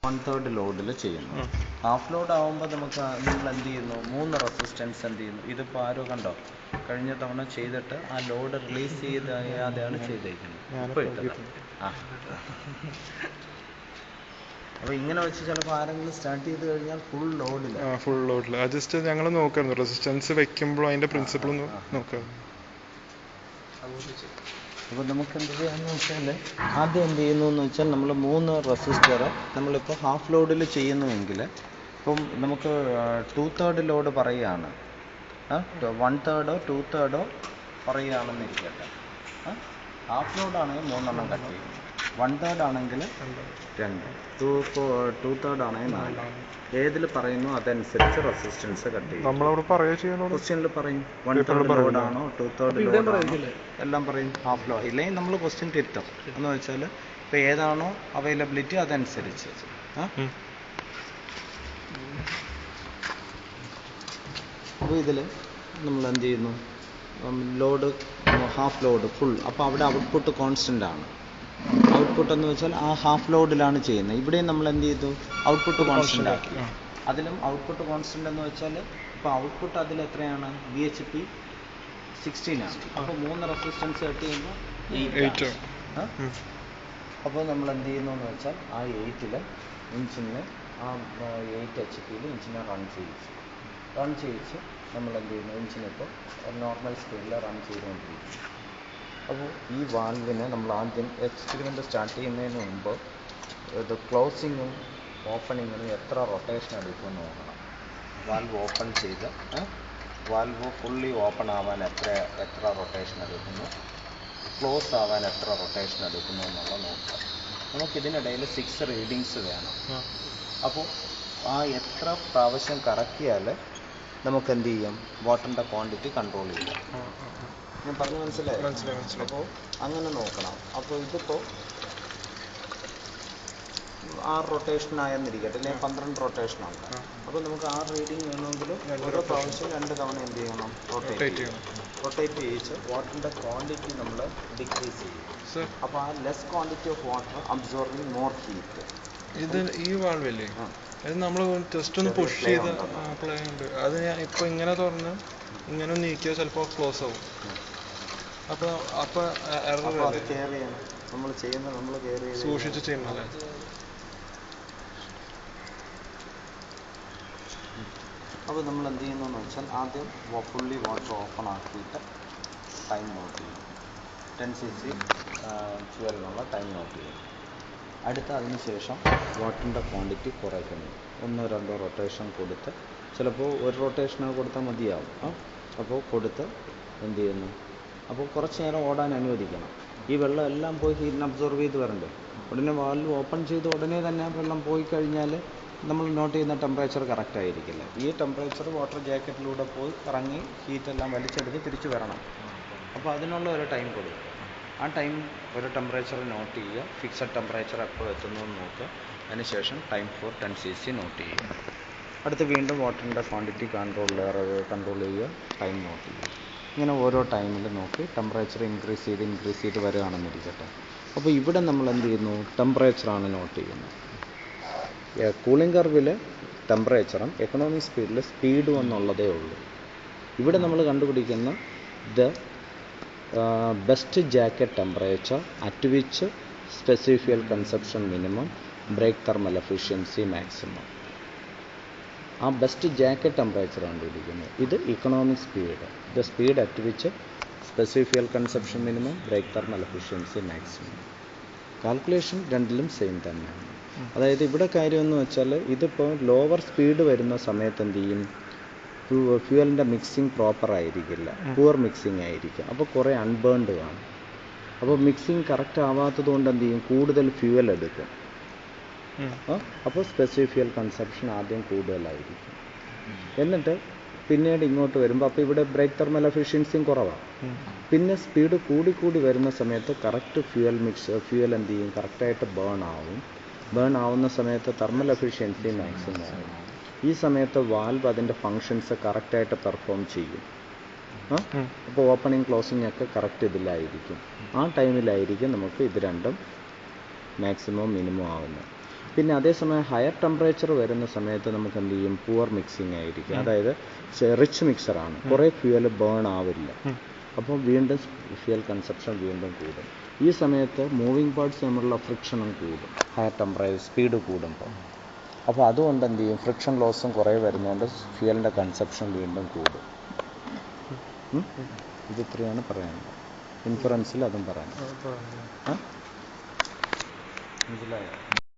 1/3 ലോഡിൽ ചെയ്യുന്നു. Half load ആകുമ്പോൾ നമുക്ക് നിങ്ങൾ എന്ത് ചെയ്യുന്നു, 3 റെസിസ്റ്റൻസ് എന്ത് ചെയ്യുന്നു. ഇതിപ്പോൾ ആരോ കണ്ടോ, കഴിഞ്ഞ തവണ ചെയ്തിട്ട് ആ ലോഡ് റിലീസ് ചെയ്യാതെയാണ് ചെയ്തേക്കുന്നത്. ഇപ്പോൾ ഇട്ടത്. അപ്പോൾ ഇങ്ങനെ വെച്ച് ചിലപ്പോൾ ആരെങ്കിലും സ്റ്റാർട്ട് ചെയ്ത് കഴിഞ്ഞാൽ ഫുൾ ലോഡിൽ ജസ്റ്റ് ഞങ്ങൾ നോക്കായിരുന്നു റെസിസ്റ്റൻസ് വെക്കുമ്പോൾ അതിന്റെ പ്രിൻസിപ്പിൾ നോക്കാം. അപ്പോൾ നമുക്ക് എന്ത് ചെയ്യാമെന്ന് വെച്ചാൽ, ആദ്യം എന്ത് ചെയ്യുന്നു എന്ന് വെച്ചാൽ, നമ്മൾ 3 റെസിസ്റ്റർ നമ്മളിപ്പോൾ ഹാഫ് ലോഡിൽ ചെയ്യുന്നുവെങ്കിൽ, ഇപ്പം നമുക്ക് 2/3 ലോഡ് പറയുകയാണ്, 1/3 2/3 പറയുകയാണെന്നിരിക്കട്ടെ. ഹാഫ് ലോഡാണെങ്കിൽ 3 കട്ട് ചെയ്യും, 1/3 ആണെങ്കിൽ 2, 2/3 ആണെങ്കിൽ 4. ഏതിൽ പറയുന്നു അതനുസരിച്ച് റെസിസ്റ്റൻസ് കട്ട് ചെയ്യും. ക്വസ്റ്റ്യനിൽ പറയും 1/3 ലോഡാണോ 2/3 ലോഡാണോ എല്ലാം പറയും. ഹാഫ് ലോഡ് ഇല്ലെങ്കിൽ നമ്മൾ ക്വസ്റ്റ്യൻ തിരുത്തും. എന്ന് വെച്ചാൽ ഇപ്പോൾ ഏതാണോ അവൈലബിലിറ്റി അതനുസരിച്ച്. അപ്പോൾ ഇതിൽ നമ്മൾ എന്ത് ചെയ്യുന്നു, ലോഡ് ഹാഫ് ലോഡ് ഫുൾ, അപ്പോൾ അവിടെ ഔട്ട്പുട്ട് കോൺസ്റ്റൻ്റ് ആണ്. ഔട്ട്പുട്ട് എന്ന് വെച്ചാൽ ആ ഹാഫ് ലോഡിലാണ് ചെയ്യുന്നത്. ഇവിടെയും നമ്മൾ എന്ത് ചെയ്തു, ഔട്ട്പുട്ട് കോൺസ്റ്റൻ്റ് ആക്കി. അതിലും ഔട്ട്പുട്ട് കോൺസ്റ്റൻ്റ് എന്ന് വെച്ചാൽ ഇപ്പോൾ ഔട്ട്പുട്ട് അതിൽ എത്രയാണ്, VHP 16 ആണ്. അപ്പോൾ 3 റെസിസ്റ്റൻസ് കട്ട് ചെയ്യുമ്പോൾ 8 ആണ്. അപ്പോൾ നമ്മൾ എന്ത് ചെയ്യുന്നു എന്ന് വെച്ചാൽ, ആ 8-ൽ ഇഞ്ചിനെ ആ 8 HP ഇഞ്ചിനെ റൺ ചെയ്യിച്ച് നമ്മൾ എന്ത് ചെയ്യുന്നു, ഇഞ്ചിനിപ്പോൾ നോർമൽ സ്പീഡിൽ റൺ ചെയ്തുകൊണ്ടിരിക്കും. അപ്പോൾ ഈ വാൽവിനെ നമ്മൾ ആദ്യം എക്സ്പെരിമെൻ്റ് സ്റ്റാർട്ട് ചെയ്യുന്നതിന് മുമ്പ് ഇത് ക്ലോസിങ്ങും ഓപ്പണിങ്ങിനും എത്ര റൊട്ടേഷൻ എടുക്കുമെന്ന് നോക്കണം. വാൽവ് ഓപ്പൺ ചെയ്ത് വാൽവ് ഫുള്ളി ഓപ്പൺ ആവാൻ എത്ര റൊട്ടേഷൻ എടുക്കുന്നു, ക്ലോസ് ആവാൻ എത്ര റൊട്ടേഷൻ എടുക്കുന്നു എന്നുള്ള നോക്കുക. നമുക്കിതിനിടയിൽ 6 റീഡിങ്സ് വേണം. അപ്പോൾ ആ എത്ര പ്രാവശ്യം കറക്കിയാൽ നമുക്ക് എന്ത് ചെയ്യും, വാട്ടറിൻ്റെ ക്വാണ്ടിറ്റി കൺട്രോൾ ചെയ്യാം. ഞാൻ പറഞ്ഞു മനസ്സിലായി? അപ്പോൾ അങ്ങനെ നോക്കണം. അപ്പോൾ ഇതിപ്പോൾ 6 റൊട്ടേഷൻ ആയെന്നിരിക്കട്ടെ, അല്ലെങ്കിൽ 12 റൊട്ടേഷനുണ്ട്. അപ്പോൾ നമുക്ക് 6 റീഡിങ് വേണമെങ്കിൽ ഓരോ പ്രാവശ്യം 2 തവണ എന്ത് ചെയ്യണം, റൊട്ടേറ്റ് ചെയ്യിച്ച് വാട്ടറിൻ്റെ ക്വാണ്ടിറ്റി നമ്മൾ ഡിക്രീസ് ചെയ്യും. അപ്പോൾ ആ less quantity of water absorbing more heat. ഇത് ഈ വാൾവല്ലേ, അത് നമ്മൾ ജസ്റ്റ് ഒന്ന് പുഷ് ചെയ്ത് അപ്ലൈ ഉണ്ട്. അത് ഞാൻ ഇപ്പോൾ ഇങ്ങനെ തുറന്ന് ഇങ്ങനെ നീക്കിയാൽ ചിലപ്പോൾ ക്ലോസ് ആവും. അപ്പോൾ അത് കെയർ ചെയ്യണം. നമ്മൾ കെയർ ചെയ്ത് സൂക്ഷിച്ച് ചെയ്യണമല്ലേ. അപ്പോൾ നമ്മൾ എന്ത് ചെയ്യുന്നതെന്ന് വെച്ചാൽ, ആദ്യം ഫുള്ളി വാട്ടർ ഓപ്പൺ ആക്കിയിട്ട് ടൈം നോട്ട് ചെയ്യും. 10 cc ഫ്യൂവലിനുള്ള ടൈം നോട്ട് ചെയ്യും. അതിന് ശേഷം വാട്ടറിൻ്റെ ക്വാണ്ടിറ്റി കുറയ്ക്കുന്നു. 1-2 റൊട്ടേഷൻ കൊടുത്ത്, ചിലപ്പോൾ 1 റൊട്ടേഷന് കൊടുത്താൽ മതിയാവും. അപ്പോൾ കൊടുത്ത് എന്ത് ചെയ്യുന്നു, അപ്പോൾ കുറച്ച് നേരം ഓടാൻ അനുവദിക്കണം. ഈ വെള്ളം എല്ലാം പോയി ഹീറ്റിന് അബ്സോർവ് ചെയ്ത് വരണ്ടേ. ഉടനെ വാൽവ് ഓപ്പൺ ചെയ്ത് ഉടനെ തന്നെ വെള്ളം പോയി കഴിഞ്ഞാൽ നമ്മൾ നോട്ട് ചെയ്യുന്ന ടെമ്പറേച്ചർ കറക്റ്റ് ആയിരിക്കില്ല. ഈ ടെമ്പറേച്ചർ വാട്ടർ ജാക്കറ്റിലൂടെ പോയി കറങ്ങി ഹീറ്റെല്ലാം വലിച്ചെടുത്ത് തിരിച്ചു വരണം. അപ്പോൾ അതിനുള്ള ഒരു ടൈം കൊടുക്കും. ആ ടൈം ഒരു ടെമ്പറേച്ചർ നോട്ട് ചെയ്യുക, ഫിക്സഡ് ടെമ്പറേച്ചർ എപ്പോൾ എത്തുന്നു എന്ന് നോക്കുക. അതിനുശേഷം ടൈം ഫോർ 10 cc നോട്ട് ചെയ്യുക. വീണ്ടും വാട്ടറിൻ്റെ ക്വാണ്ടിറ്റി കൺട്രോൾ ചെയ്യുക, ടൈം നോട്ട് ചെയ്യുക. ഇങ്ങനെ ഓരോ ടൈമിൽ നോക്കി ടെമ്പറേച്ചർ ഇൻക്രീസ് ചെയ്ത് വരികയാണെന്നിരിക്കട്ടെ. അപ്പോൾ ഇവിടെ നമ്മൾ എന്ത് ചെയ്യുന്നു, ടെമ്പറേച്ചറാണ് നോട്ട് ചെയ്യുന്നത്. കൂളിംഗ് കർവിൽ ടെമ്പറേച്ചറും എക്കണോമിക് സ്പീഡിൽ സ്പീഡും എന്നുള്ളതേ ഉള്ളൂ. ഇവിടെ നമ്മൾ കണ്ടുപിടിക്കുന്ന the best jacket temperature at which specific fuel consumption minimum, brake thermal efficiency maximum. ആ ബെസ്റ്റ് ജാക്കറ്റ് ടെമ്പറേച്ചർ കണ്ടുപിടിക്കുന്നത്. ഇത് economic speed, the speed at which specific fuel consumption minimum, brake thermal efficiency maximum. Calculation രണ്ടിലും same തന്നെയാണ്. അതായത് ഇവിടെ കാര്യം എന്ന് വെച്ചാൽ, ഇതിപ്പോൾ ലോവർ സ്പീഡ് വരുന്ന സമയത്ത് എന്ത് ചെയ്യും, ഫ്യൂവലിൻ്റെ മിക്സിങ് പ്രോപ്പർ ആയിരിക്കില്ല, പുവർ മിക്സിങ് ആയിരിക്കും. അപ്പോൾ കുറേ അൺബേൺഡ് കാണും. അപ്പോൾ മിക്സിങ് കറക്റ്റ് ആവാത്തത് കൊണ്ട് എന്ത് ചെയ്യും, കൂടുതൽ ഫ്യൂവൽ എടുക്കും. അപ്പോൾ സ്പെസിഫിക് ഫ്യൂവൽ കൺസപ്ഷൻ ആദ്യം കൂടുതലായിരിക്കും. എന്നിട്ട് പിന്നീട് ഇങ്ങോട്ട് വരുമ്പോൾ അപ്പോൾ ഇവിടെ ബ്രേക്ക് തെർമൽ എഫിഷ്യൻസിയും കുറവാണ്. പിന്നെ സ്പീഡ് കൂടി വരുന്ന സമയത്ത് കറക്റ്റ് ഫ്യൂവൽ എന്ത് ചെയ്യും, കറക്റ്റായിട്ട് ബേൺ ആവുന്ന സമയത്ത് തെർമൽ എഫിഷ്യൻസി മാക്സിമം ആവും. ഈ സമയത്ത് വാൽവ് അതിൻ്റെ ഫങ്ഷൻസ് കറക്റ്റായിട്ട് പെർഫോം ചെയ്യും. അപ്പോൾ ഓപ്പണിങ് ക്ലോസിങ് ഒക്കെ കറക്റ്റ് ഇതിലായിരിക്കും. ആ ടൈമിലായിരിക്കും നമുക്ക് ഇത് രണ്ടും മാക്സിമം മിനിമം ആവുന്നത്. പിന്നെ അതേസമയം ഹയർ ടെമ്പറേച്ചർ വരുന്ന സമയത്ത് നമുക്ക് എന്ത് ചെയ്യും, പുവർ മിക്സിങ് ആയിരിക്കും. അതായത് റിച്ച് മിക്സറാണ്, കുറേ ഫ്യൂവൽ ബേൺ ആവില്ല. അപ്പോൾ വീണ്ടും ഫ്യൂവൽ കൺസപ്ഷൻ വീണ്ടും കൂടും. ഈ സമയത്ത് മൂവിങ് പാർട്സ് തമ്മിലുള്ള ഫ്രിക്ഷനും കൂടും, ഹയർ ടെമ്പറേച്ചർ സ്പീഡ് കൂടുമ്പോൾ. അപ്പോൾ അതുകൊണ്ട് എന്ത് ചെയ്യും, ഫ്രിക്ഷൻ ലോസും കുറേ വരുന്നതുകൊണ്ട് ഫ്യൂവലിൻ്റെ കൺസപ്ഷൻ വീണ്ടും കൂടും. ഇത് ഇത്രയാണ് പറയാനുള്ളത്. ഇൻഫറൻസിൽ അതും പറയാം. മനസ്സിലായോ?